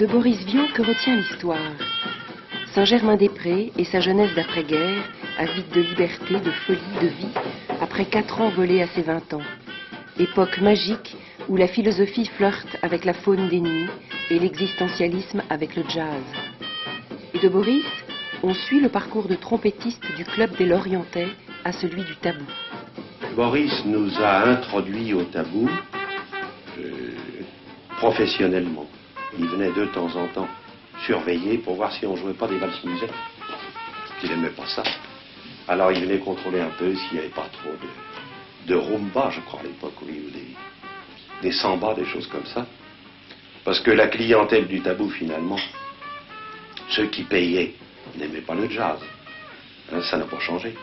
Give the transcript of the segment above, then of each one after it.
De Boris Vian, que retient l'histoire? Saint-Germain-des-Prés et sa jeunesse d'après-guerre, avide de liberté, de folie, de vie, après 4 ans volés à ses 20 ans. Époque magique où la philosophie flirte avec la faune des nuits et l'existentialisme avec le jazz. Et de Boris, on suit le parcours de trompettiste du club des Lorientais à celui du tabou. Boris nous a introduits au tabou professionnellement. Il venait de temps en temps surveiller pour voir si on jouait pas des valses musettes. Il n'aimait pas ça. Alors il venait contrôler un peu s'il n'y avait pas trop de rumba, je crois, à l'époque, oui, ou des sambas, des choses comme ça. Parce que la clientèle du tabou, finalement, ceux qui payaient n'aimaient pas le jazz. Hein, ça n'a pas changé.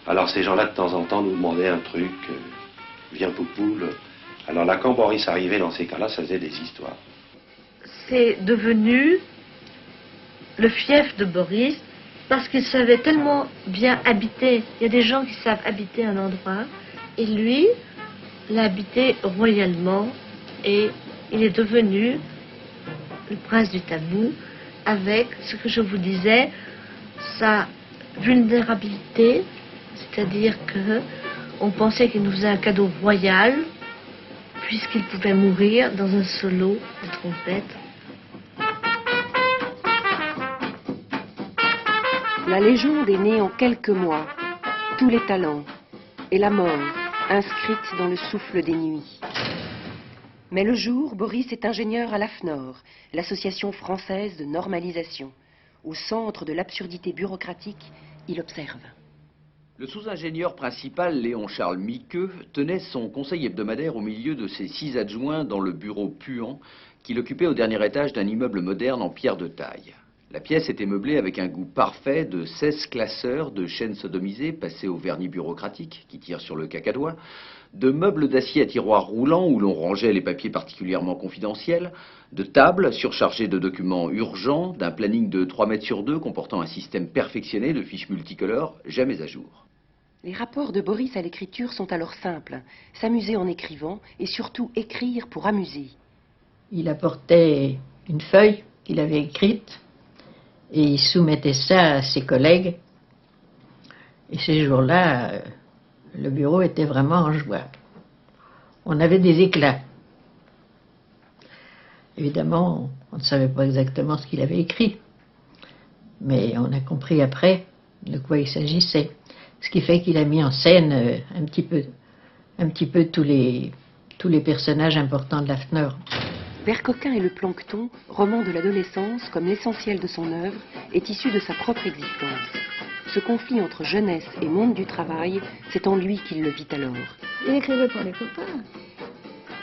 Alors ces gens-là, de temps en temps, nous demandaient un truc, viens poupoule. Alors là, quand Boris arrivait dans ces cas-là, ça faisait des histoires. C'est devenu le fief de Boris parce qu'il savait tellement bien habiter. Il y a des gens qui savent habiter un endroit et lui l'a habité royalement et il est devenu le prince du tabou avec ce que je vous disais, sa vulnérabilité, c'est-à-dire que on pensait qu'il nous faisait un cadeau royal puisqu'il pouvait mourir dans un solo de trompette. La légende est née en quelques mois, tous les talents, et la mort, inscrite dans le souffle des nuits. Mais le jour, Boris est ingénieur à l'AFNOR, l'Association française de normalisation. Au centre de l'absurdité bureaucratique, il observe. Le sous-ingénieur principal, Léon-Charles Miqueux, tenait son conseil hebdomadaire au milieu de ses 6 adjoints dans le bureau puant qu'il occupait au dernier étage d'un immeuble moderne en pierre de taille. La pièce était meublée avec un goût parfait de 16 classeurs de chaînes sodomisées passées au vernis bureaucratique qui tire sur le cacadois, de meubles d'acier à tiroirs roulants où l'on rangeait les papiers particulièrement confidentiels, de tables surchargées de documents urgents, d'un planning de 3 mètres sur 2 comportant un système perfectionné de fiches multicolores jamais à jour. Les rapports de Boris à l'écriture sont alors simples. S'amuser en écrivant et surtout écrire pour amuser. Il apportait une feuille qu'il avait écrite et il soumettait ça à ses collègues. Et ces jours-là, le bureau était vraiment en joie. On avait des éclats. Évidemment, on ne savait pas exactement ce qu'il avait écrit. Mais on a compris après de quoi il s'agissait. Ce qui fait qu'il a mis en scène un petit peu tous les personnages importants de l'AFNOR. Vercoquin et le plancton, roman de l'adolescence comme l'essentiel de son œuvre, est issu de sa propre existence. Ce conflit entre jeunesse et monde du travail, c'est en lui qu'il le vit alors. Il écrivait pour les copains,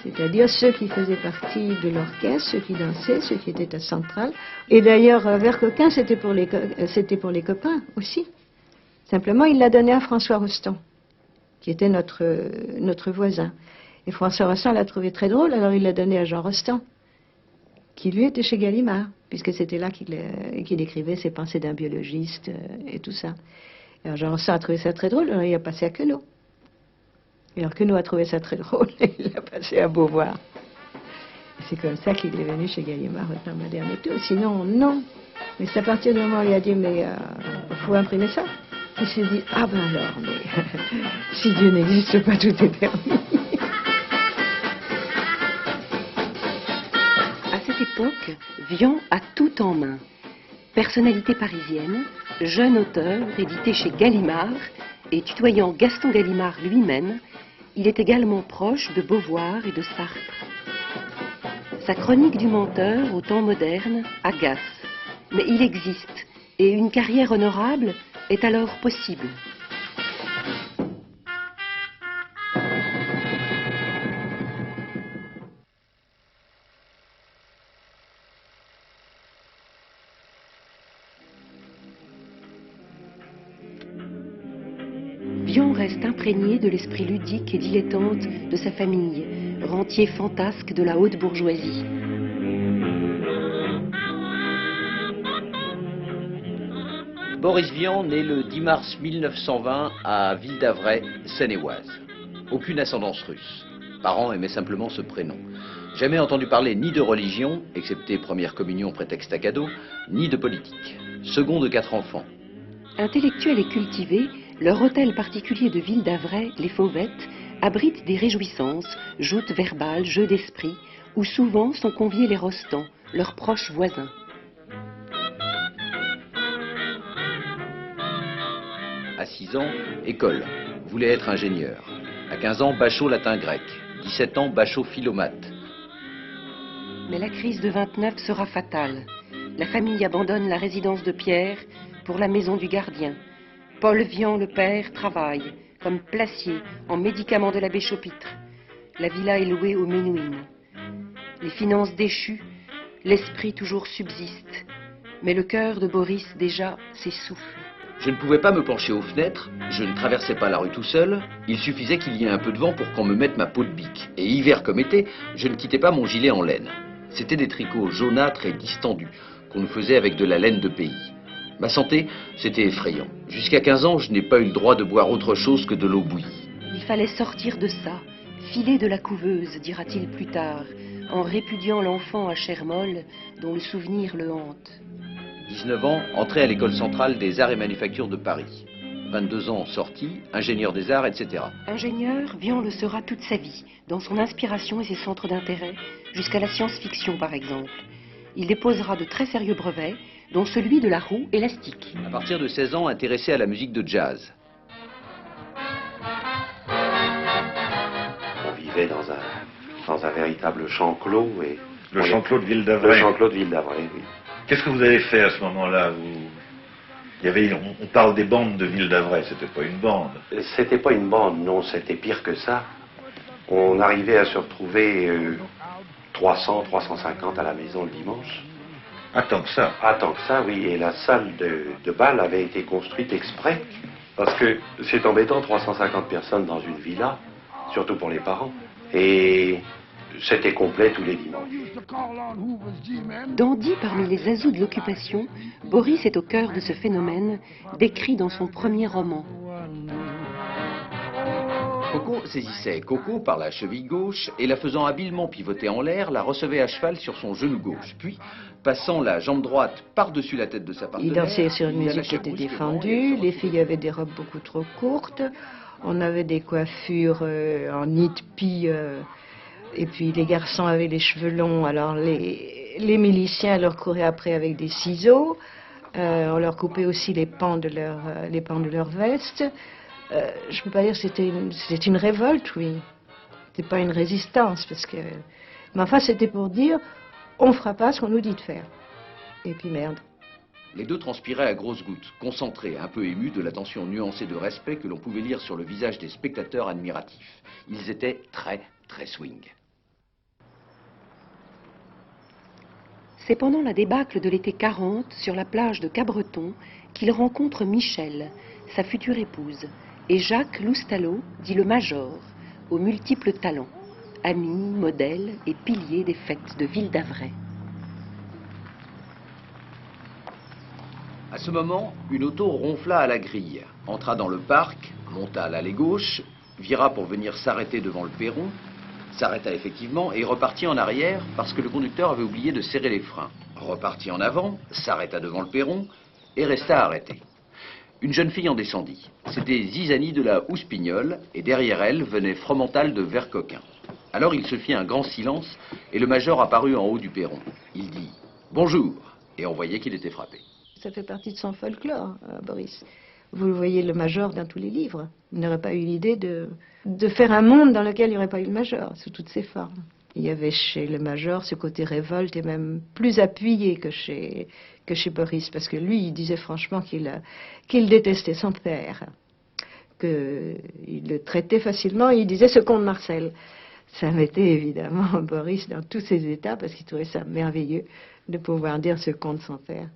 c'est-à-dire ceux qui faisaient partie de l'orchestre, ceux qui dansaient, ceux qui étaient à Centrale. Et d'ailleurs, Vercoquin, c'était pour les copains aussi. Simplement, il l'a donné à François Rostand, qui était notre voisin. Et François Rostand l'a trouvé très drôle, alors il l'a donné à Jean Rostand, qui lui était chez Gallimard, puisque c'était là qu'il écrivait ses pensées d'un biologiste et tout ça. Et alors Jean Rostand a trouvé ça très drôle, alors il a passé à Queneau. Et alors Queneau a trouvé ça très drôle, et il l'a passé à Beauvoir. Et c'est comme ça qu'il est venu chez Gallimard dans Moderne et tout. Sinon, non. Mais c'est à partir du moment où il a dit, mais il faut imprimer ça. Il s'est dit, ah ben alors, mais si Dieu n'existe pas, tout est permis. À cette époque, Vian a tout en main. Personnalité parisienne, jeune auteur, édité chez Gallimard, et tutoyant Gaston Gallimard lui-même, il est également proche de Beauvoir et de Sartre. Sa chronique du menteur, au temps moderne, agace. Mais il existe, et une carrière honorable est alors possible. Vian reste imprégné de l'esprit ludique et dilettante de sa famille, rentier fantasque de la haute bourgeoisie. Boris Vian naît le 10 mars 1920 à Ville d'Avray, Seine-et-Oise. Aucune ascendance russe. Parents aimaient simplement ce prénom. Jamais entendu parler ni de religion, excepté première communion prétexte à cadeau, ni de politique. Second de 4 enfants. Intellectuels et cultivés, leur hôtel particulier de Ville d'Avray, les Fauvettes, abrite des réjouissances, joutes verbales, jeux d'esprit, où souvent sont conviés les Rostans, leurs proches voisins. À 6 ans, école. Voulait être ingénieur. À 15 ans, bachot latin-grec. 17 ans, bachot philomate. Mais la crise de 29 sera fatale. La famille abandonne la résidence de Pierre pour la maison du gardien. Paul Vian, le père, travaille comme placier en médicaments de l'abbé Chaupitre. La villa est louée aux Ménouines. Les finances déchues, l'esprit toujours subsiste. Mais le cœur de Boris déjà s'essouffle. Je ne pouvais pas me pencher aux fenêtres, je ne traversais pas la rue tout seul, il suffisait qu'il y ait un peu de vent pour qu'on me mette ma peau de bique. Et hiver comme été, je ne quittais pas mon gilet en laine. C'était des tricots jaunâtres et distendus, qu'on nous faisait avec de la laine de pays. Ma santé, c'était effrayant. Jusqu'à 15 ans, je n'ai pas eu le droit de boire autre chose que de l'eau bouillie. Il fallait sortir de ça, filer de la couveuse, dira-t-il plus tard, en répudiant l'enfant à chair molle dont le souvenir le hante. 19 ans, entré à l'école centrale des arts et manufactures de Paris. 22 ans, sorti, ingénieur des arts, etc. Ingénieur, Vian le sera toute sa vie, dans son inspiration et ses centres d'intérêt, jusqu'à la science-fiction par exemple. Il déposera de très sérieux brevets, dont celui de la roue élastique. À partir de 16 ans, intéressé à la musique de jazz. On vivait dans un véritable champ clos. Et Le champ clos de Ville d'Avray. Le champ clos de Ville d'Avray, oui. Qu'est-ce que vous avez fait à ce moment-là? On parle des bandes de Ville d'Avray, c'était pas une bande. C'était pas une bande, non, c'était pire que ça. On arrivait à se retrouver 300, 350 à la maison le dimanche. Ah, tant que ça. Ah, tant que ça, oui. Et la salle de bal avait été construite exprès. Parce que c'est embêtant, 350 personnes dans une villa, surtout pour les parents. Et c'était complet tous les dimanches. Dandy parmi les azous de l'occupation, Boris est au cœur de ce phénomène, décrit dans son premier roman. Coco saisissait Coco par la cheville gauche et la faisant habilement pivoter en l'air, la recevait à cheval sur son genou gauche. Puis, passant la jambe droite par-dessus la tête de sa partenaire... Il dansait sur une il la musique qui lâchait était brusquement défendue, et les filles avaient des robes beaucoup trop courtes, on avait des coiffures en nid-pie, et puis les garçons avaient les cheveux longs, alors les miliciens leur couraient après avec des ciseaux, on leur coupait aussi les pans de leur veste. Je ne peux pas dire que c'était une révolte, oui. C'était pas une résistance, parce que... Mais enfin, c'était pour dire, on ne fera pas ce qu'on nous dit de faire. Et puis merde. Les deux transpiraient à grosses gouttes, concentrés, un peu émus de l'attention nuancée de respect que l'on pouvait lire sur le visage des spectateurs admiratifs. Ils étaient très, très swing. C'est pendant la débâcle de l'été 40, sur la plage de Cabreton, qu'il rencontre Michel, sa future épouse, et Jacques Loustalot, dit le Major, aux multiples talents, ami, modèle et pilier des fêtes de Ville d'Avray. À ce moment, une auto ronfla à la grille, entra dans le parc, monta à l'allée gauche, vira pour venir s'arrêter devant le perron, s'arrêta effectivement et repartit en arrière parce que le conducteur avait oublié de serrer les freins. Repartit en avant, s'arrêta devant le perron et resta arrêté. Une jeune fille en descendit. C'était Zizanie de la Houspignole et derrière elle venait Fromental de Vercoquin. Alors il se fit un grand silence et le major apparut en haut du perron. Il dit « Bonjour » et on voyait qu'il était frappé. Ça fait partie de son folklore, Boris. Vous le voyez, le major, dans tous les livres. Il n'aurait pas eu l'idée de faire un monde dans lequel il n'y aurait pas eu le major, sous toutes ses formes. Il y avait chez le major ce côté révolte et même plus appuyé que chez Boris, parce que lui, il disait franchement qu'il détestait son père, qu'il le traitait facilement, et il disait ce comte Marcel. Ça mettait évidemment Boris dans tous ses états, parce qu'il trouvait ça merveilleux de pouvoir dire ce comte son père.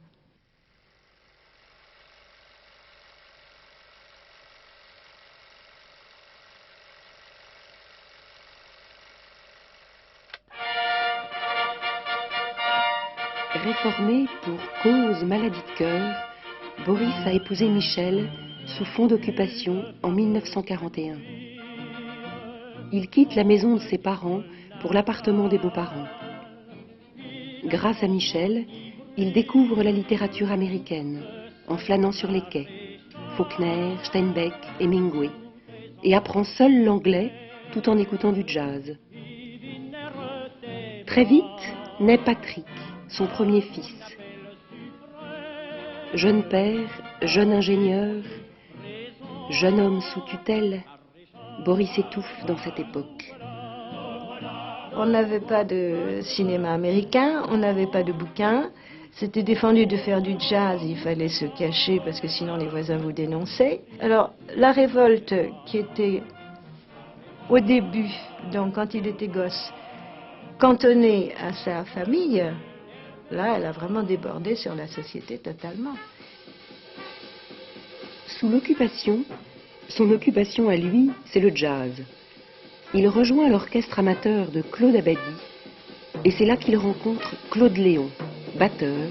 Réformé pour cause maladie de cœur, Boris a épousé Michel sous fond d'occupation en 1941. Il quitte la maison de ses parents pour l'appartement des beaux-parents. Grâce à Michel, il découvre la littérature américaine en flânant sur les quais, Faulkner, Steinbeck, Hemingway, et apprend seul l'anglais tout en écoutant du jazz. Très vite naît Patrick, son premier fils. Jeune père, jeune ingénieur, jeune homme sous tutelle, Boris étouffe dans cette époque. On n'avait pas de cinéma américain, on n'avait pas de bouquins. C'était défendu de faire du jazz, il fallait se cacher parce que sinon les voisins vous dénonçaient. Alors la révolte qui était au début, donc quand il était gosse, cantonnée à sa famille, là elle a vraiment débordé sur la société totalement. Sous l'occupation, son occupation à lui, c'est le jazz. Il rejoint l'orchestre amateur de Claude Abadie et c'est là qu'il rencontre Claude Léon, batteur,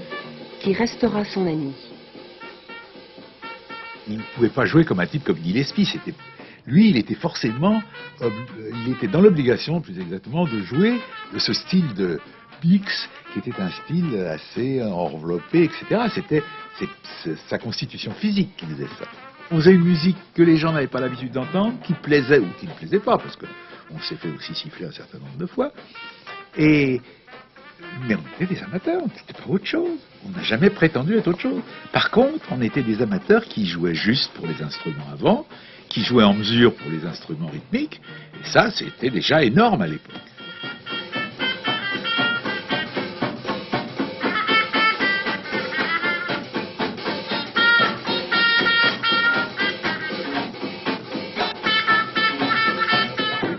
qui restera son ami. Il ne pouvait pas jouer comme un type comme Gillespie. Lui, il était forcément, il était dans l'obligation, plus exactement, de jouer de ce style de Bix, qui était un style assez enveloppé, etc. C'était sa constitution physique qui faisait ça. On faisait une musique que les gens n'avaient pas l'habitude d'entendre, qui plaisait ou qui ne plaisait pas, parce qu'on s'est fait aussi siffler un certain nombre de fois. Mais on était des amateurs, on n'était pas autre chose. On n'a jamais prétendu être autre chose. Par contre, on était des amateurs qui jouaient juste pour les instruments avant, qui jouaient en mesure pour les instruments rythmiques, et ça, c'était déjà énorme à l'époque.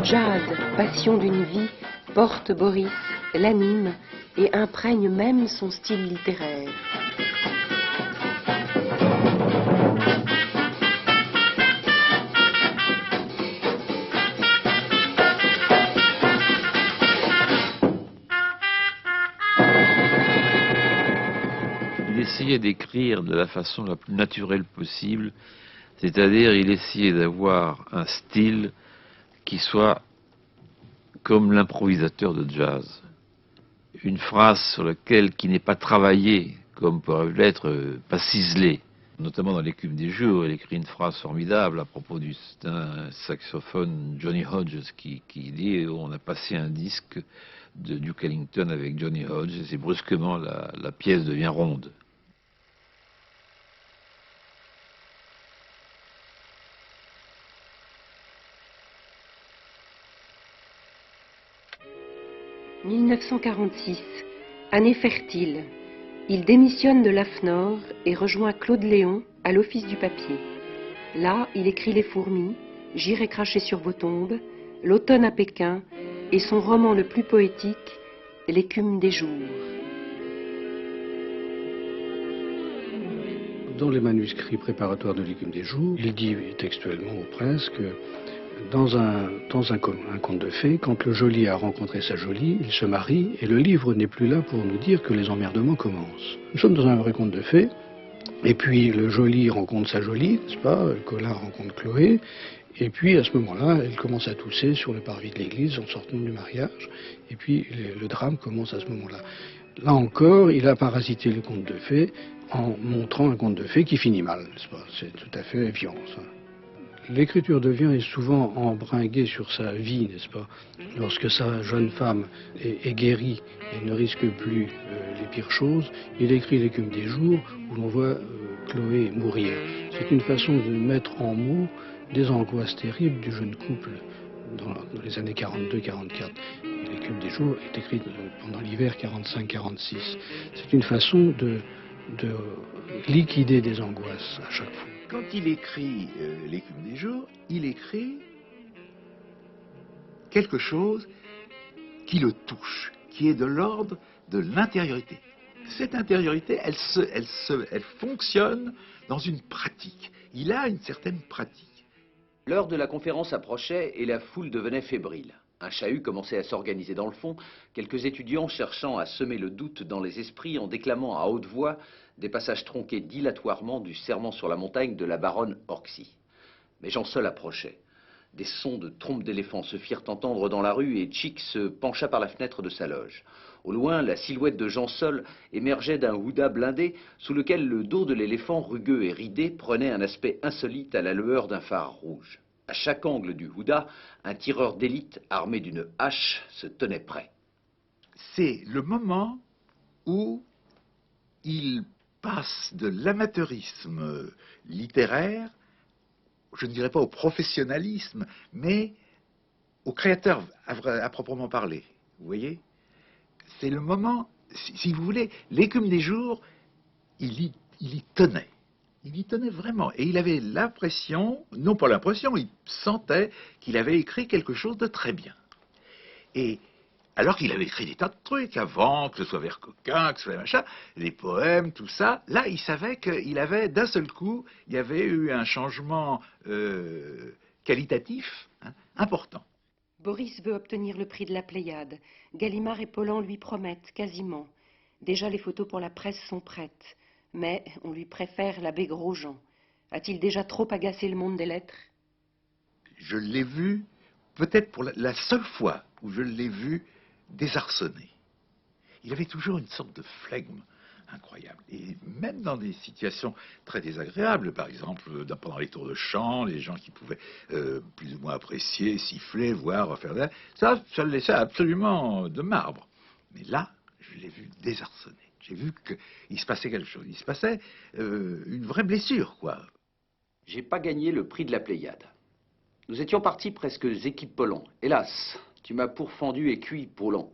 Jazz, passion d'une vie, porte Boris, l'anime et imprègne même son style littéraire. Il essayait d'écrire de la façon la plus naturelle possible, c'est-à-dire il essayait d'avoir un style qui soit comme l'improvisateur de jazz. Une phrase sur laquelle, qui n'est pas travaillée, comme pourrait l'être, pas ciselée. Notamment dans l'Écume des jours, il écrit une phrase formidable à propos d'un saxophone Johnny Hodges qui dit « On a passé un disque de Duke Ellington avec Johnny Hodges et brusquement la pièce devient ronde ». « 1946, année fertile. Il démissionne de l'AFNOR et rejoint Claude Léon à l'Office du papier. Là, il écrit Les fourmis, J'irai cracher sur vos tombes, L'automne à Pékin et son roman le plus poétique, L'écume des jours. Dans les manuscrits préparatoires de L'écume des jours, il dit textuellement au prince que dans un conte de fées, quand le geôlier a rencontré sa jolie, il se marie et le livre n'est plus là pour nous dire que les emmerdements commencent. Nous sommes dans un vrai conte de fées, et puis le geôlier rencontre sa jolie, n'est-ce pas? Colin rencontre Chloé, et puis à ce moment-là, elle commence à tousser sur le parvis de l'église en sortant du mariage, et puis le drame commence à ce moment-là. Là encore, il a parasité le conte de fées en montrant un conte de fées qui finit mal, n'est-ce pas? C'est tout à fait évident, ça. L'écriture de Vien est souvent embringuée sur sa vie, n'est-ce pas? Lorsque sa jeune femme est guérie et ne risque plus les pires choses, il écrit L'écume des jours où l'on voit Chloé mourir. C'est une façon de mettre en mots des angoisses terribles du jeune couple dans les années 42-44. L'écume des jours est écrite pendant l'hiver 45-46. C'est une façon de liquider des angoisses à chaque fois. Quand il écrit L'écume des jours, il écrit quelque chose qui le touche, qui est de l'ordre de l'intériorité. Cette intériorité, elle fonctionne dans une pratique. Il a une certaine pratique. L'heure de la conférence approchait et la foule devenait fébrile. Un chahut commençait à s'organiser dans le fond, quelques étudiants cherchant à semer le doute dans les esprits en déclamant à haute voix des passages tronqués dilatoirement du serment sur la montagne de la baronne Orczy. Mais Jean Seul approchait. Des sons de trompes d'éléphants se firent entendre dans la rue et Chick se pencha par la fenêtre de sa loge. Au loin, la silhouette de Jean Sol émergeait d'un houda blindé sous lequel le dos de l'éléphant rugueux et ridé prenait un aspect insolite à la lueur d'un phare rouge. À chaque angle du houda, un tireur d'élite armé d'une hache se tenait prêt. C'est le moment où il passe de l'amateurisme littéraire, je ne dirais pas au professionnalisme, mais au créateur à proprement parler. Vous voyez? C'est le moment, si vous voulez, l'écume des jours, il y tenait. Il y tenait vraiment. Et il avait l'impression, non pas l'impression, il sentait qu'il avait écrit quelque chose de très bien. Et alors qu'il avait écrit des tas de trucs avant, que ce soit vers Coquin, que ce soit machin, les poèmes, tout ça, là, il savait qu'il avait, d'un seul coup, il y avait eu un changement qualitatif important. Boris veut obtenir le prix de la Pléiade. Gallimard et Pollan lui promettent quasiment. Déjà les photos pour la presse sont prêtes. Mais on lui préfère l'abbé Grosjean. A-t-il déjà trop agacé le monde des lettres? Je l'ai vu, peut-être pour la seule fois où je l'ai vu désarçonné. Il avait toujours une sorte de flegme incroyable. Et même dans des situations très désagréables, par exemple pendant les tours de chant, les gens qui pouvaient plus ou moins apprécier, siffler, voir, faire ça le laissait absolument de marbre. Mais là, je l'ai vu désarçonné. J'ai vu qu'il se passait quelque chose. Il se passait une vraie blessure, quoi. J'ai pas gagné le prix de la Pléiade. Nous étions partis presque équipe Pollan. Hélas, tu m'as pourfendu et cuit Pollan.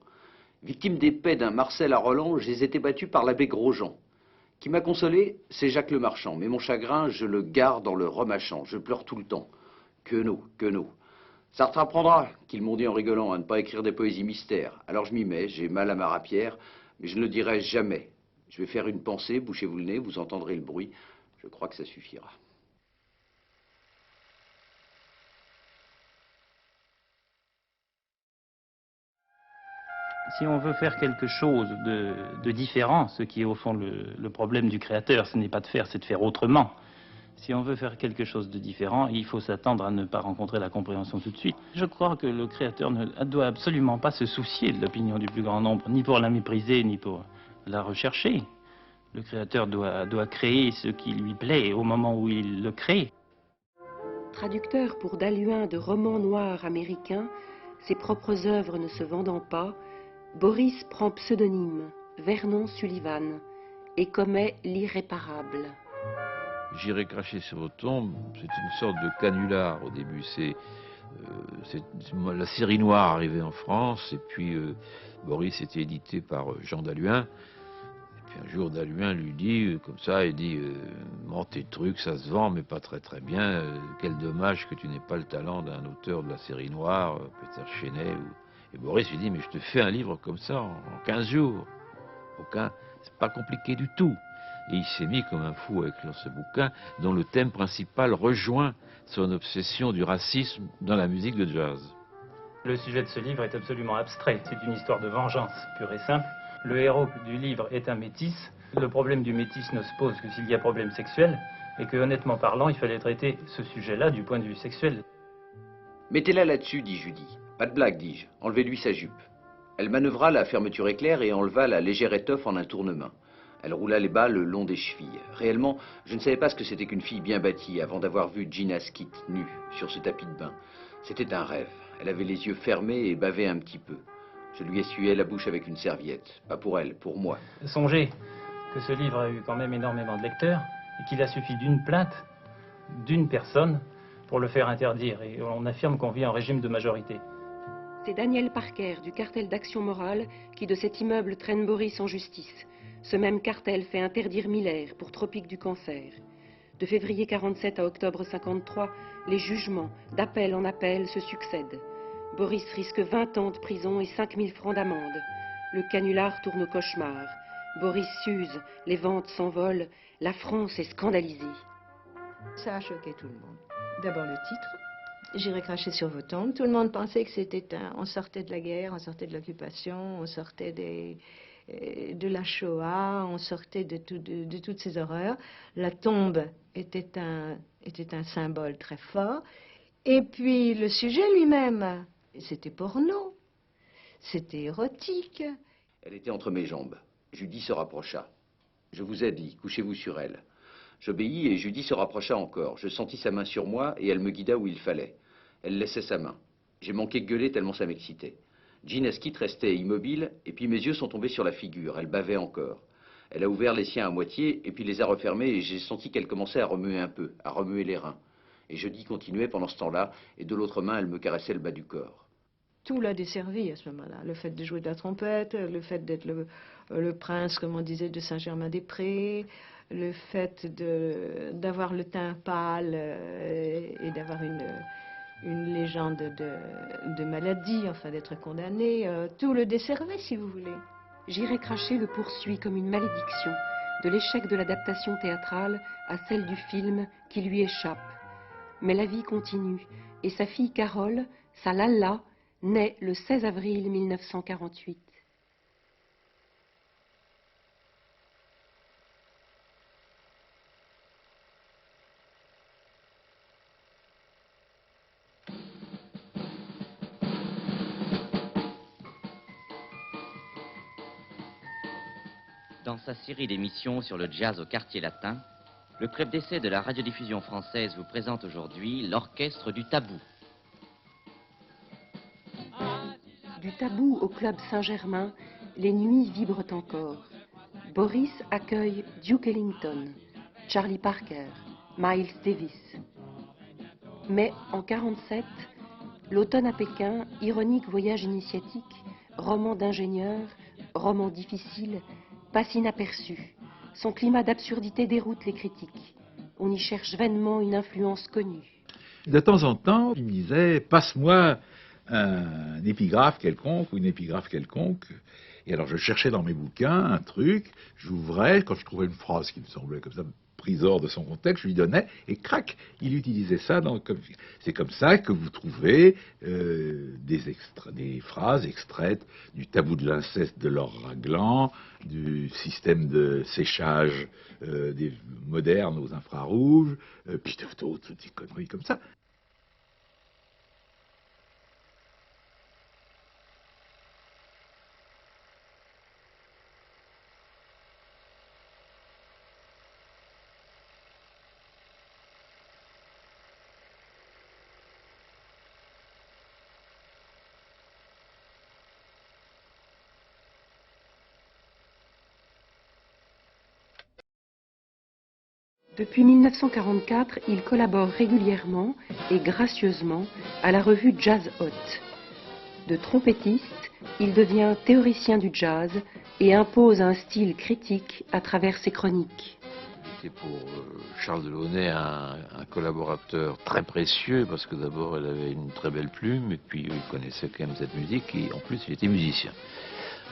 Victime d'épée d'un Marcel à Roland, j'ai été battu par l'abbé Grosjean. Qui m'a consolé, c'est Jacques le Marchand. Mais mon chagrin, je le garde en le remâchant. Je pleure tout le temps. Queneau. Ça te apprendra, qu'ils m'ont dit en rigolant, à ne pas écrire des poésies mystères. Alors je m'y mets, j'ai mal à ma rapière, mais je ne le dirai jamais. Je vais faire une pensée, bouchez-vous le nez, vous entendrez le bruit. Je crois que ça suffira. Si on veut faire quelque chose de différent, ce qui est au fond le problème du créateur, ce n'est pas de faire, c'est de faire autrement. Si on veut faire quelque chose de différent, il faut s'attendre à ne pas rencontrer la compréhension tout de suite. Je crois que le créateur ne doit absolument pas se soucier de l'opinion du plus grand nombre, ni pour la mépriser, ni pour la rechercher. Le créateur doit créer ce qui lui plaît au moment où il le crée. Traducteur pour Dalhuin de romans noirs américains, ses propres œuvres ne se vendant pas, Boris prend pseudonyme, Vernon Sullivan, et commet l'irréparable. J'irai cracher sur vos tombes, c'est une sorte de canular au début. C'est la série noire arrivée en France, et puis Boris était édité par Jean Dalhuin. Et puis un jour, Dalhuin lui dit, comme ça, il dit bon, tes trucs, ça se vend, mais pas très très bien. Quel dommage que tu n'aies pas le talent d'un auteur de la série noire, Peter Chenet. Et Boris lui dit, mais je te fais un livre comme ça en 15 jours. C'est pas compliqué du tout. Et il s'est mis comme un fou à écrire ce bouquin, dont le thème principal rejoint son obsession du racisme dans la musique de jazz. Le sujet de ce livre est absolument abstrait. C'est une histoire de vengeance pure et simple. Le héros du livre est un métis. Le problème du métis ne se pose que s'il y a problème sexuel, et que, honnêtement parlant, il fallait traiter ce sujet-là du point de vue sexuel. Mettez-la là-dessus, dit Judy. Pas de blague, dis-je. Enlevez-lui sa jupe. Elle manœuvra la fermeture éclair et enleva la légère étoffe en un tournement. Elle roula les bas le long des chevilles. Réellement, je ne savais pas ce que c'était qu'une fille bien bâtie avant d'avoir vu Gina Skeet nue sur ce tapis de bain. C'était un rêve. Elle avait les yeux fermés et bavait un petit peu. Je lui essuyais la bouche avec une serviette. Pas pour elle, pour moi. Songez que ce livre a eu quand même énormément de lecteurs et qu'il a suffi d'une plainte d'une personne pour le faire interdire. Et on affirme qu'on vit en régime de majorité. C'est Daniel Parker du cartel d'Action Morale qui de cet immeuble traîne Boris en justice. Ce même cartel fait interdire Miller pour Tropique du cancer. De février 47 à octobre 53, les jugements d'appel en appel se succèdent. Boris risque 20 ans de prison et 5 000 francs d'amende. Le canular tourne au cauchemar. Boris s'use, les ventes s'envolent, la France est scandalisée. Ça a choqué tout le monde. D'abord le titre. J'irai cracher sur vos tombes. Tout le monde pensait que c'était on sortait de la guerre, on sortait de l'occupation, on sortait de la Shoah, on sortait de toutes ces horreurs. La tombe était un symbole très fort. Et puis le sujet lui-même, c'était porno, c'était érotique. Elle était entre mes jambes. Judy se rapprocha. Je vous ai dit, couchez-vous sur elle. J'obéis et Judy se rapprocha encore. Je sentis sa main sur moi et elle me guida où il fallait. Elle laissait sa main. J'ai manqué de gueuler tellement ça m'excitait. Jean Esquit restait immobile et puis mes yeux sont tombés sur la figure. Elle bavait encore. Elle a ouvert les siens à moitié et puis les a refermés et j'ai senti qu'elle commençait à remuer un peu, à remuer les reins. Et Judy continuait pendant ce temps-là et de l'autre main elle me caressait le bas du corps. Tout l'a desservi à ce moment-là. Le fait de jouer de la trompette, le fait d'être le prince, comme on disait, de Saint-Germain-des-Prés, le fait d'avoir le teint pâle et d'avoir une légende de maladie, enfin d'être condamné, tout le desservait, si vous voulez. J'irai cracher le poursuit comme une malédiction, de l'échec de l'adaptation théâtrale à celle du film qui lui échappe. Mais la vie continue, et sa fille Carole, sa Lalla, naît le 16 avril 1948. Dans sa série d'émissions sur le jazz au quartier latin, le club d'essai de la radiodiffusion française vous présente aujourd'hui l'orchestre du Tabou. Du Tabou au club Saint-Germain, les nuits vibrent encore. Boris accueille Duke Ellington, Charlie Parker, Miles Davis. Mais en 1947, l'automne à Pékin, ironique voyage initiatique, roman d'ingénieur, roman difficile, passe inaperçu. Son climat d'absurdité déroute les critiques. On y cherche vainement une influence connue. De temps en temps, il me disait, passe-moi un épigraphe quelconque ou une épigraphe quelconque. Et alors je cherchais dans mes bouquins un truc, j'ouvrais, quand je trouvais une phrase qui me semblait comme ça prise hors de son contexte, je lui donnais, et crac, il utilisait ça. C'est comme ça que vous trouvez des phrases extraites du tabou de l'inceste de Laure Raglan, du système de séchage des modernes aux infrarouges, puis d'autres petites conneries comme ça. Depuis 1944, il collabore régulièrement et gracieusement à la revue Jazz Hot. De trompettiste, il devient théoricien du jazz et impose un style critique à travers ses chroniques. C'était pour Charles Delaunay un collaborateur très précieux parce que d'abord il avait une très belle plume et puis il connaissait quand même cette musique et en plus il était musicien.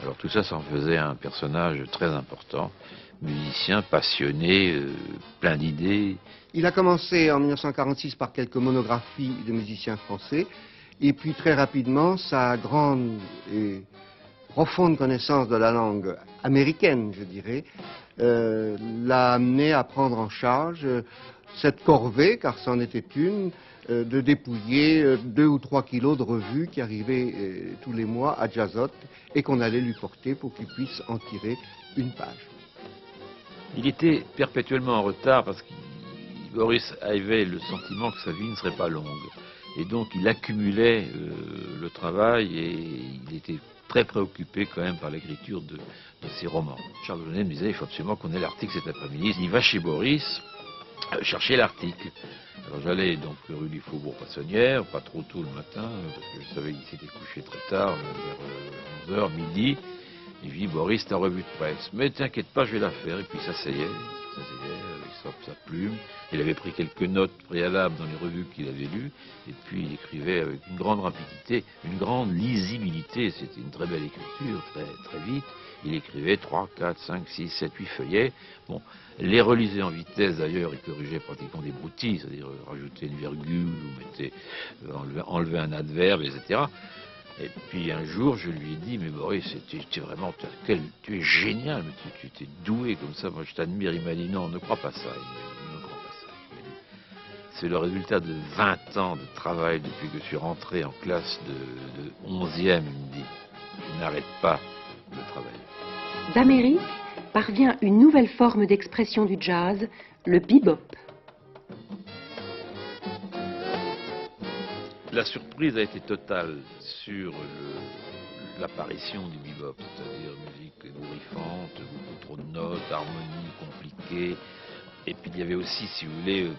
Alors tout ça, ça en faisait un personnage très important, musicien, passionné, plein d'idées. Il a commencé en 1946 par quelques monographies de musiciens français, et puis très rapidement, sa grande et profonde connaissance de la langue américaine, je dirais, l'a amené à prendre en charge cette corvée, car c'en était une, de dépouiller 2 ou 3 kilos de revues qui arrivaient tous les mois à Jazzot et qu'on allait lui porter pour qu'il puisse en tirer une page. Il était perpétuellement en retard parce que Boris avait le sentiment que sa vie ne serait pas longue. Et donc il accumulait le travail et il était très préoccupé quand même par l'écriture de ses romans. Charles Delaunay me disait, il faut absolument qu'on ait l'article cet après-midi. Il va chez Boris chercher l'article. Alors j'allais donc rue du Faubourg-Poissonnière, pas trop tôt le matin, parce que je savais qu'il s'était couché très tard, vers 11h, midi. Il dit, Boris, ta revue de presse. Mais t'inquiète pas, je vais la faire. Et puis il s'asseyait, il sort sa plume. Il avait pris quelques notes préalables dans les revues qu'il avait lues. Et puis il écrivait avec une grande rapidité, une grande lisibilité. C'était une très belle écriture, très, très vite. Il écrivait 3, 4, 5, 6, 7, 8 feuillets. Bon, les relisait en vitesse d'ailleurs, il corrigeait pratiquement des broutilles, c'est-à-dire rajouter une virgule, ou enlever un adverbe, etc. Et puis un jour, je lui ai dit, mais Boris, tu es génial, mais tu es doué comme ça, moi je t'admire. Il m'a dit, non, ne crois pas ça. Il ne croit pas ça. c'est le résultat de 20 ans de travail depuis que je suis rentré en classe de 11e, il me dit. Je n'arrête pas de travailler. D'Amérique parvient une nouvelle forme d'expression du jazz, le bebop. La surprise a été totale sur l'apparition du bebop, c'est-à-dire musique ébouriffante, beaucoup trop de notes, harmonie compliquée. Et puis il y avait aussi, si vous voulez,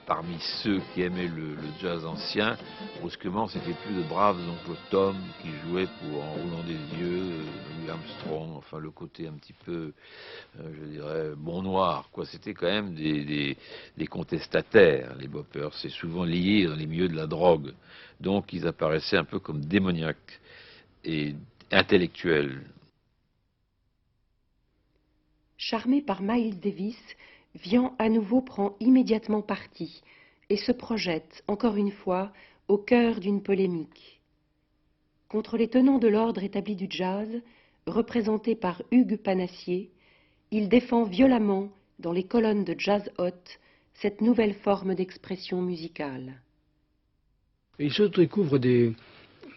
parmi ceux qui aimaient le jazz ancien, brusquement c'était plus de braves oncle Tom qui jouaient en roulant des yeux, Louis Armstrong, enfin le côté un petit peu, je dirais, bon noir, quoi. C'était quand même des contestataires, les boppers. C'est souvent lié dans les milieux de la drogue. Donc ils apparaissaient un peu comme démoniaques et intellectuels. Charmé par Miles Davis, Vian à nouveau prend immédiatement parti et se projette, encore une fois, au cœur d'une polémique. Contre les tenants de l'ordre établi du jazz, représenté par Hugues Panassier, il défend violemment, dans les colonnes de Jazz Hot, cette nouvelle forme d'expression musicale. Il se découvre des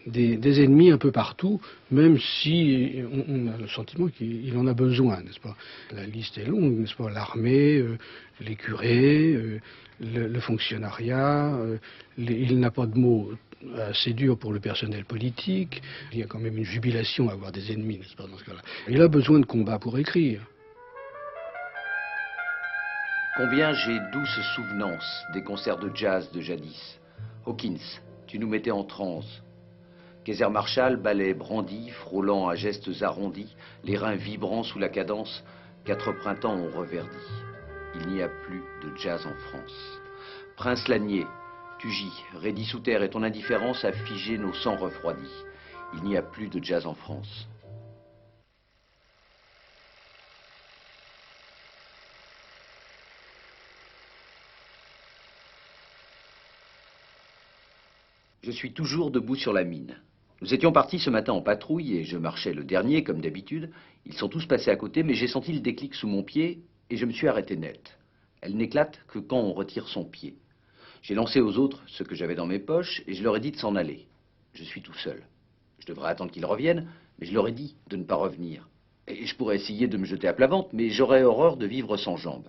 ennemis un peu partout, même si on a le sentiment qu'il en a besoin, n'est-ce pas? La liste est longue, n'est-ce pas? L'armée, les curés, le fonctionnariat, il n'a pas de mots assez durs pour le personnel politique. Il y a quand même une jubilation à avoir des ennemis, n'est-ce pas, dans ce cas-là. Il a besoin de combat pour écrire. Combien j'ai douce souvenance des concerts de jazz de jadis. Hawkins, tu nous mettais en transe. Kaiser Marshall, ballet brandi, frôlant à gestes arrondis, les reins vibrants sous la cadence, 4 printemps ont reverdi. Il n'y a plus de jazz en France. Prince Lanier, tu gis, raidi sous terre, et ton indifférence a figé nos sangs refroidis. Il n'y a plus de jazz en France. Je suis toujours debout sur la mine. Nous étions partis ce matin en patrouille et je marchais le dernier comme d'habitude. Ils sont tous passés à côté, mais j'ai senti le déclic sous mon pied et je me suis arrêté net. Elle n'éclate que quand on retire son pied. J'ai lancé aux autres ce que j'avais dans mes poches et je leur ai dit de s'en aller. Je suis tout seul. Je devrais attendre qu'ils reviennent, mais je leur ai dit de ne pas revenir. Et je pourrais essayer de me jeter à plat ventre, mais j'aurais horreur de vivre sans jambes.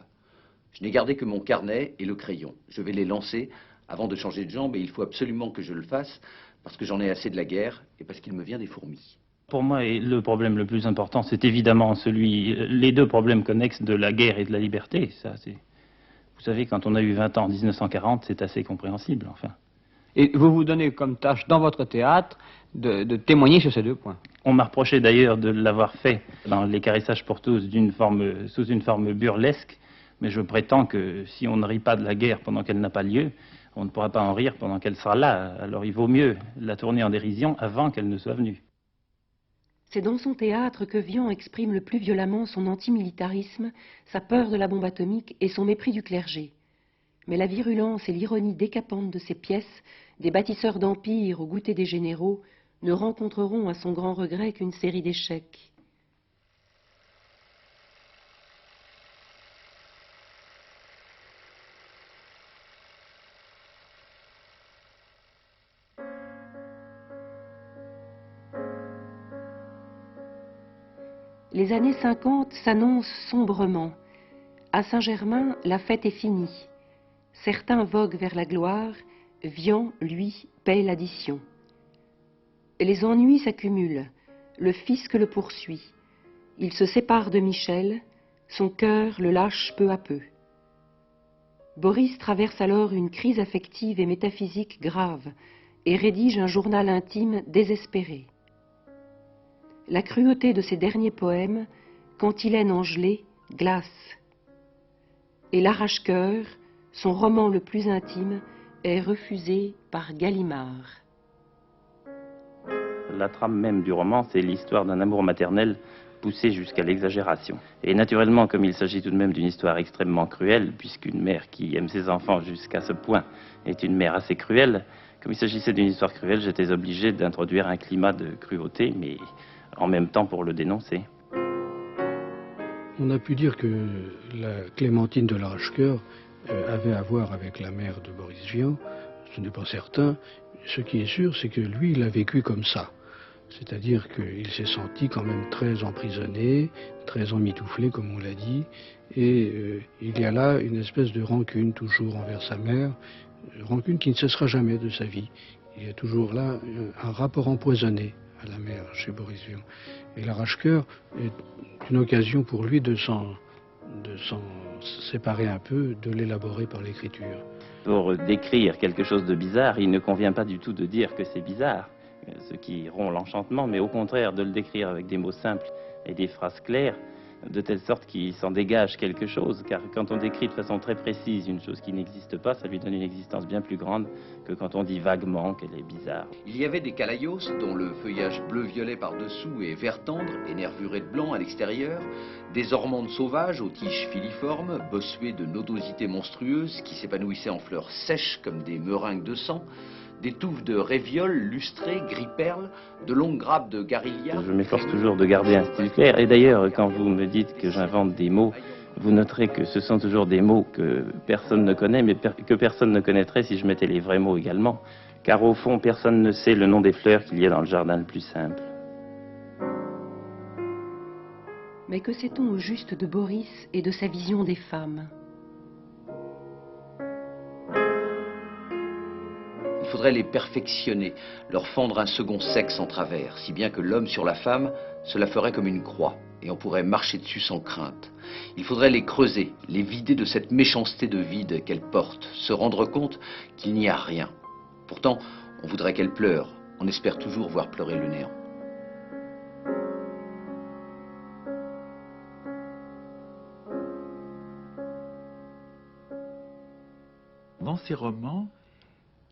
Je n'ai gardé que mon carnet et le crayon. Je vais les lancer avant de changer de jambe et il faut absolument que je le fasse parce que j'en ai assez de la guerre et parce qu'il me vient des fourmis. Pour moi, le problème le plus important, c'est évidemment les deux problèmes connexes de la guerre et de la liberté. Ça, vous savez, quand on a eu 20 ans en 1940, c'est assez compréhensible, enfin. Et vous vous donnez comme tâche dans votre théâtre de témoigner sur ces deux points. On m'a reproché d'ailleurs de l'avoir fait dans Les Caressages pour tous sous une forme burlesque, mais je prétends que si on ne rit pas de la guerre pendant qu'elle n'a pas lieu, on ne pourra pas en rire pendant qu'elle sera là. Alors il vaut mieux la tourner en dérision avant qu'elle ne soit venue. C'est dans son théâtre que Vian exprime le plus violemment son antimilitarisme, sa peur de la bombe atomique et son mépris du clergé. Mais la virulence et l'ironie décapante de ses pièces, des bâtisseurs d'empire au goûter des généraux, ne rencontreront à son grand regret qu'une série d'échecs. Les années 50 s'annoncent sombrement. À Saint-Germain, la fête est finie. Certains voguent vers la gloire, Vian, lui, paie l'addition. Les ennuis s'accumulent, le fisc le poursuit. Il se sépare de Michel, son cœur le lâche peu à peu. Boris traverse alors une crise affective et métaphysique grave et rédige un journal intime désespéré. La cruauté de ses derniers poèmes, Cantilène en gelée, glace. Et l'arrache-cœur, son roman le plus intime, est refusé par Gallimard. La trame même du roman, c'est l'histoire d'un amour maternel poussé jusqu'à l'exagération. Et naturellement, comme il s'agit tout de même d'une histoire extrêmement cruelle, puisqu'une mère qui aime ses enfants jusqu'à ce point est une mère assez cruelle, comme il s'agissait d'une histoire cruelle, j'étais obligé d'introduire un climat de cruauté, mais en même temps pour le dénoncer. On a pu dire que la Clémentine de l'Arrache-Cœur avait à voir avec la mère de Boris Vian, ce n'est pas certain. Ce qui est sûr, c'est que lui, il a vécu comme ça. C'est-à-dire qu'il s'est senti quand même très emprisonné, très emmitouflé, comme on l'a dit, et il y a là une espèce de rancune toujours envers sa mère, rancune qui ne cessera jamais de sa vie. Il y a toujours là un rapport empoisonné à la mère chez Boris Vian. Et l'arrache-cœur est une occasion pour lui de s'en séparer un peu, de l'élaborer par l'écriture. Pour décrire quelque chose de bizarre, il ne convient pas du tout de dire que c'est bizarre, ce qui rompt l'enchantement, mais au contraire de le décrire avec des mots simples et des phrases claires, de telle sorte qu'il s'en dégage quelque chose, car quand on décrit de façon très précise une chose qui n'existe pas, ça lui donne une existence bien plus grande que quand on dit vaguement qu'elle est bizarre. Il y avait des calayos dont le feuillage bleu-violet par-dessous et vert tendre et nervuré de blanc à l'extérieur, des ormandes sauvages aux tiges filiformes, bossuées de nodosités monstrueuses qui s'épanouissaient en fleurs sèches comme des meringues de sang, des touffes de révioles lustrées, gris-perles, de longues grappes de garillia. Je m'efforce toujours de garder un style clair. Et d'ailleurs, quand vous me dites que j'invente des mots, vous noterez que ce sont toujours des mots que personne ne connaît, mais que personne ne connaîtrait si je mettais les vrais mots également. Car au fond, personne ne sait le nom des fleurs qu'il y a dans le jardin le plus simple. Mais que sait-on au juste de Boris et de sa vision des femmes ? Il faudrait les perfectionner, leur fendre un second sexe en travers, si bien que l'homme sur la femme, cela ferait comme une croix, et on pourrait marcher dessus sans crainte. Il faudrait les creuser, les vider de cette méchanceté de vide qu'elles portent, se rendre compte qu'il n'y a rien. Pourtant, on voudrait qu'elles pleurent, on espère toujours voir pleurer le néant. Dans ces romans,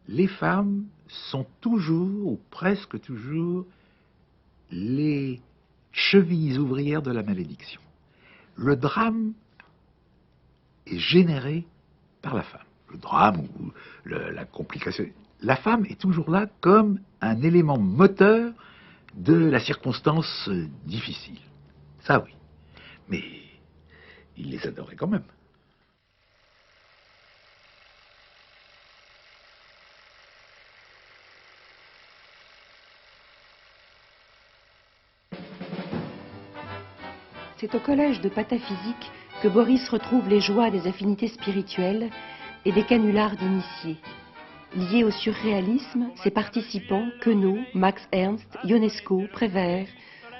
les femmes sont toujours, ou presque toujours, les chevilles ouvrières de la malédiction. Le drame est généré par la femme. Le drame ou la complication. La femme est toujours là comme un élément moteur de la circonstance difficile. Ça oui. Mais il les adorait quand même. C'est au collège de pataphysique que Boris retrouve les joies des affinités spirituelles et des canulars d'initiés. Liés au surréalisme, ses participants, Queneau, Max Ernst, Ionesco, Prévert,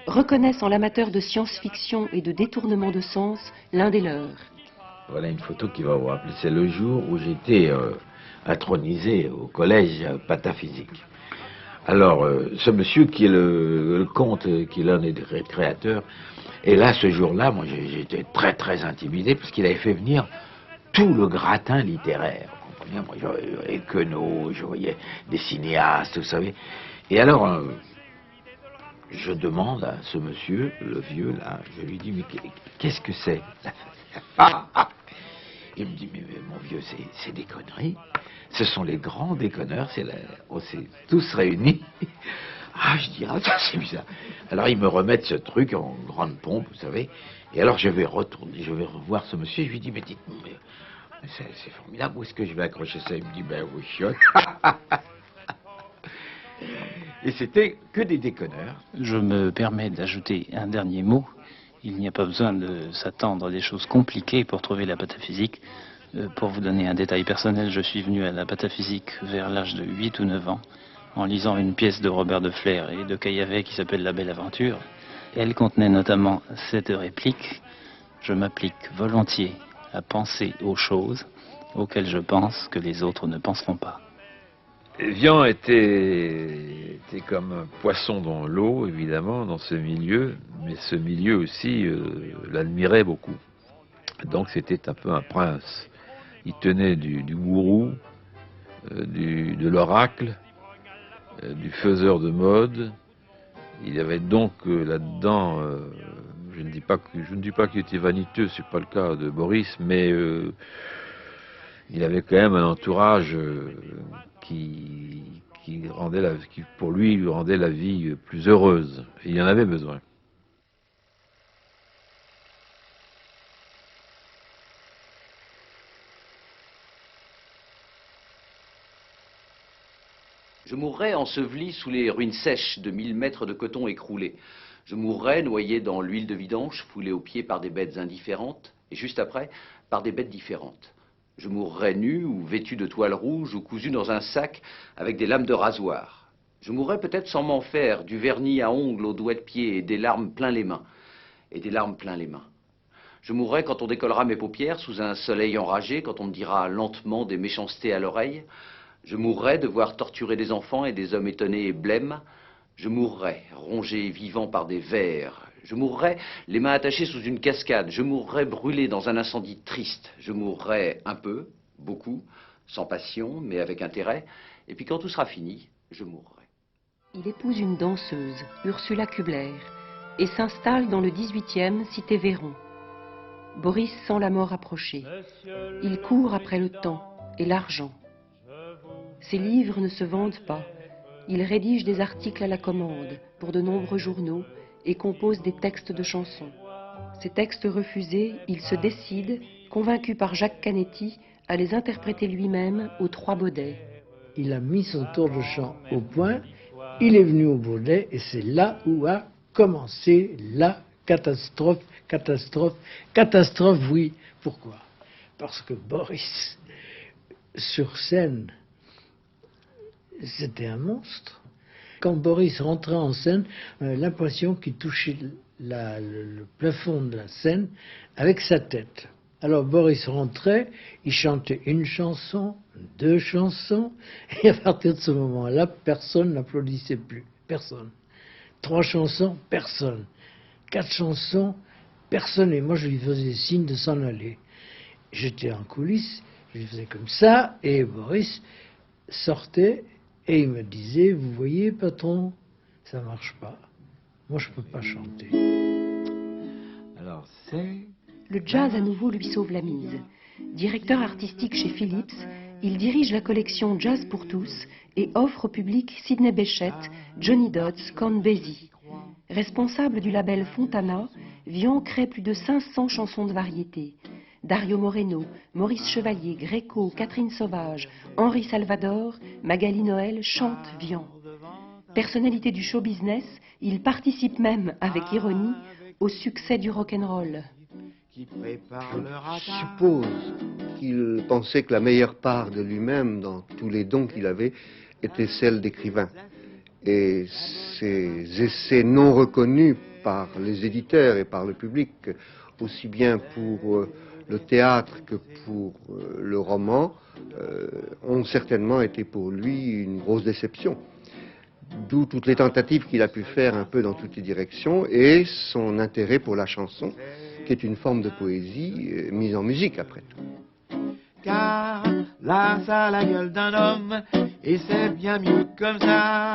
reconnaissent en l'amateur de science-fiction et de détournement de sens l'un des leurs. Voilà une photo qui va vous rappeler. C'est le jour où j'étais intronisé au collège pataphysique. Alors, ce monsieur qui est le comte, qui est l'un des créateurs, et là, ce jour-là, moi, j'étais très, très intimidé, parce qu'il avait fait venir tout le gratin littéraire. Vous comprenez ? Moi, je voyais Queneau, je voyais des cinéastes, vous savez. Et alors, je demande à ce monsieur, le vieux, là, je lui dis, mais qu'est-ce que c'est ? Il me dit, mais mon vieux, c'est des conneries. Ce sont les grands déconneurs, on s'est tous réunis. Ah, je dis, ah, ça c'est bizarre. Alors ils me remettent ce truc en grande pompe, vous savez. Et alors je vais revoir ce monsieur, et je lui dis, mais dites-moi, c'est formidable, où est-ce que je vais accrocher ça ? Il me dit, ben, vous chiottes. Et c'était que des déconneurs. Je me permets d'ajouter un dernier mot. Il n'y a pas besoin de s'attendre à des choses compliquées pour trouver la pataphysique. Pour vous donner un détail personnel, je suis venu à la pataphysique vers l'âge de 8 ou 9 ans, en lisant une pièce de Robert de Flers et de Caillavet qui s'appelle La Belle Aventure. Elle contenait notamment cette réplique: « Je m'applique volontiers à penser aux choses auxquelles je pense que les autres ne penseront pas. » Vian était comme un poisson dans l'eau, évidemment, dans ce milieu, mais ce milieu aussi l'admirait beaucoup. Donc c'était un peu un prince. Il tenait du gourou, de l'oracle, du faiseur de mode. Il y avait donc là-dedans, je ne dis pas qu'il était vaniteux, c'est pas le cas de Boris, mais il avait quand même un entourage qui pour lui rendait la vie plus heureuse. Et il en avait besoin. Je mourrais enseveli sous les ruines sèches de 1000 mètres de coton écroulé. Je mourrais noyé dans l'huile de vidange, foulé aux pieds par des bêtes indifférentes, et juste après, par des bêtes différentes. Je mourrais nu ou vêtu de toile rouge ou cousu dans un sac avec des lames de rasoir. Je mourrais peut-être sans m'en faire, du vernis à ongles aux doigts de pied et des larmes plein les mains. Et des larmes plein les mains. Je mourrai quand on décollera mes paupières sous un soleil enragé, quand on me dira lentement des méchancetés à l'oreille. Je mourrai de voir torturer des enfants et des hommes étonnés et blêmes. Je mourrai, rongé vivant par des vers. Je mourrai les mains attachées sous une cascade. Je mourrai brûlé dans un incendie triste. Je mourrai un peu, beaucoup, sans passion, mais avec intérêt. Et puis quand tout sera fini, je mourrai. Il épouse une danseuse, Ursula Kubler, et s'installe dans le 18e, cité Véron. Boris sent la mort approcher. Il court après le temps et l'argent. Ses livres ne se vendent pas. Il rédige des articles à la commande pour de nombreux journaux et compose des textes de chansons. Ces textes refusés, il se décide, convaincu par Jacques Canetti, à les interpréter lui-même aux Trois Baudets. Il a mis son tour de chant au point, il est venu au Baudet et c'est là où a commencé la catastrophe, oui. Pourquoi? Parce que Boris, sur scène, c'était un monstre. Quand Boris rentrait en scène, on avait l'impression qu'il touchait le plafond de la scène avec sa tête. Alors Boris rentrait, il chantait une chanson, 2 chansons, et à partir de ce moment-là, personne n'applaudissait plus. Personne. 3 chansons, personne. 4 chansons, personne. Et moi, je lui faisais signe de s'en aller. J'étais en coulisses, je lui faisais comme ça, et Boris sortait et il me disait, vous voyez, patron, ça marche pas. Moi, je peux pas chanter. Alors, c'est... Le jazz à nouveau lui sauve la mise. Directeur artistique chez Philips, il dirige la collection Jazz pour tous et offre au public Sidney Bechet, Johnny Dodds, Count Basie. Responsable du label Fontana, Vian crée plus de 500 chansons de variété. Dario Moreno, Maurice Chevalier, Gréco, Catherine Sauvage, Henri Salvador, Magali Noël chantent Vian. Personnalité du show business, il participe même, avec ironie, au succès du rock'n'roll. Je suppose qu'il pensait que la meilleure part de lui-même, dans tous les dons qu'il avait, était celle d'écrivain. Et ses essais non reconnus par les éditeurs et par le public, aussi bien pour le théâtre que pour le roman, ont certainement été pour lui une grosse déception. D'où toutes les tentatives qu'il a pu faire un peu dans toutes les directions et son intérêt pour la chanson, qui est une forme de poésie mise en musique après tout. Car là, ça a la gueule d'un homme et c'est bien mieux comme ça.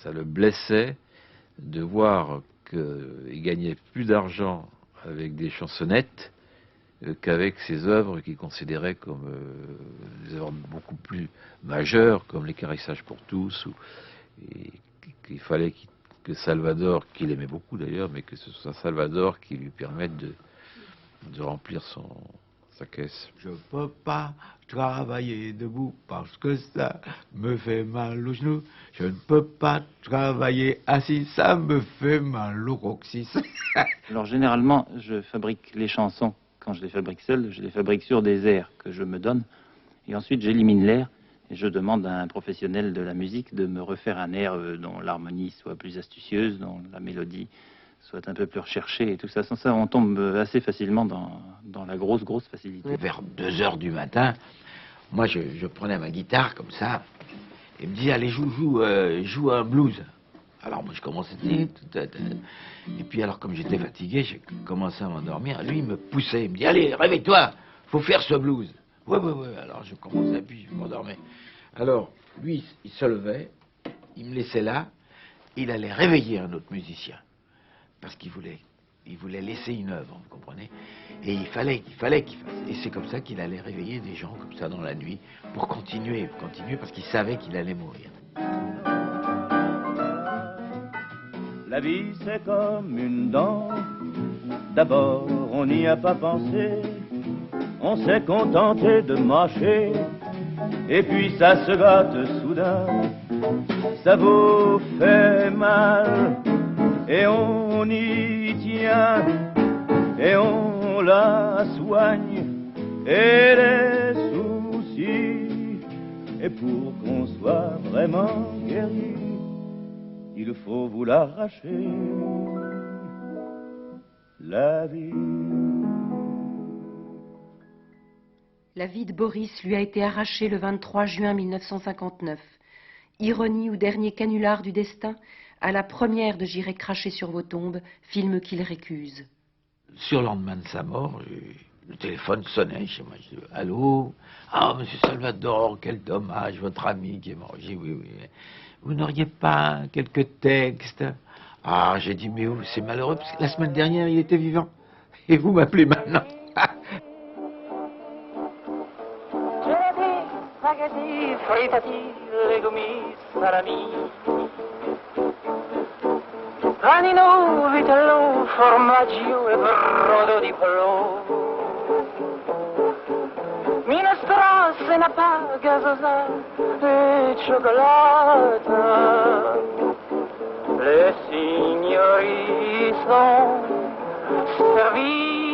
Ça le blessait de voir qu'il gagnait plus d'argent avec des chansonnettes qu'avec ses œuvres qu'il considérait comme des œuvres beaucoup plus majeures, comme Les Caressages pour tous, et qu'il fallait que Salvador, qu'il aimait beaucoup d'ailleurs, mais que ce soit Salvador qui lui permette de remplir sa caisse. Je peux pas travailler debout parce que ça me fait mal aux genoux. Je ne peux pas travailler assis, ça me fait mal au coccyx. Alors généralement, je fabrique les chansons. Quand je les fabrique seul, je les fabrique sur des airs que je me donne. Et ensuite, j'élimine l'air et je demande à un professionnel de la musique de me refaire un air dont l'harmonie soit plus astucieuse, dont la mélodie soit un peu plus recherchée et tout ça. Sans ça, on tombe assez facilement dans la grosse facilité. Vers 2 heures du matin, moi, je prenais ma guitare comme ça et me disait, allez, joue un blues. Alors moi, je commençais... Et puis alors, comme j'étais fatigué, j'ai commencé à m'endormir. Lui, il me poussait, il me dit, allez, réveille-toi, faut faire ce blues. Ouais. Alors je commençais, puis je m'endormais. Alors, lui, il se levait, il me laissait là, il allait réveiller un autre musicien. Parce qu'il voulait laisser une œuvre, vous comprenez? Et il fallait qu'il fasse. Et c'est comme ça qu'il allait réveiller des gens comme ça dans la nuit pour continuer, parce qu'il savait qu'il allait mourir. La vie c'est comme une dent, d'abord on n'y a pas pensé, on s'est contenté de mâcher, et puis ça se gâte soudain, ça vous fait mal, et on y tient, et on la soigne, et les soucis, et pour qu'on soit vraiment guéri, il faut vous l'arracher, la vie. La vie de Boris lui a été arrachée le 23 juin 1959. Ironie ou dernier canular du destin, à la première de J'irai cracher sur vos tombes, film qu'il récuse. Sur le lendemain de sa mort, le téléphone sonnait chez moi. Je dis, allô? Ah, monsieur Salvador, quel dommage, votre ami qui est mort. J'ai dit, oui, oui. Vous n'auriez pas quelques textes? Ah, j'ai dit, mais c'est malheureux, parce que la semaine dernière, il était vivant. Et vous m'appelez maintenant. Spaghetti, frittati, legumi, salami, panino, vitello, formaggio e brodo di pollo, minestrone, nappa, gazosa e cioccolata. Les signories sont servies